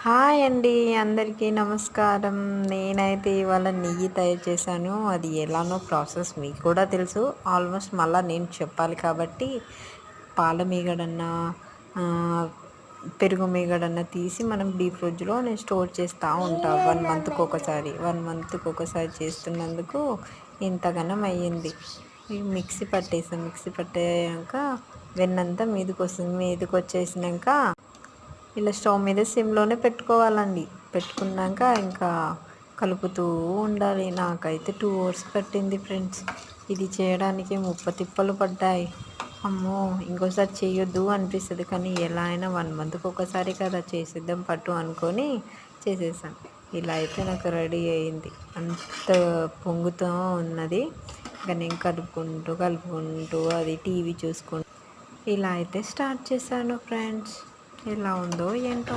Hi అండి, అందరికీ నమస్కారం. నేనైతే ఇవాళ నెయ్యి తయారు చేశాను. అది ఎలానో ప్రాసెస్ మీకు కూడా తెలుసు. ఆల్మోస్ట్ మళ్ళీ నేను చెప్పాలి కాబట్టి పాల మీగడన్నా పెరుగు మీగడన్నా తీసి మనం డీప్ ఫ్రిడ్జ్లో నేను స్టోర్ చేస్తూ ఉంటాను. 1 మంత్కి ఒకసారి 1 మంత్కి ఒకసారి చేస్తున్నందుకు ఇంతగానం అయ్యింది. మిక్సీ పట్టాక వెన్నంతా మీదకి వస్తుంది. మీదకి వచ్చేసినాక ఇలా స్టవ్ మీద సిమ్లోనే పెట్టుకోవాలండి. పెట్టుకున్నాక ఇంకా కలుపుతూ ఉండాలి. నాకైతే 2 అవర్స్ పట్టింది ఫ్రెండ్స్. ఇది చేయడానికి తిప్పలు పడ్డాయి. అమ్మో, ఇంకోసారి చేయొద్దు అనిపిస్తుంది. కానీ ఎలా అయినా 1 మంత్కి ఒకసారి కదా, చేసేద్దాం పట్టు అనుకొని చేసేసాను. ఇలా అయితే నాకు రెడీ అయింది. అంత పొంగుతూ ఉన్నది. ఇంకా నేను కలుపుకుంటూ అది టీవీ చూసుకుంటూ ఇలా అయితే స్టార్ట్ చేశాను ఫ్రెండ్స్. ఎలా ఉందో ఏంటో.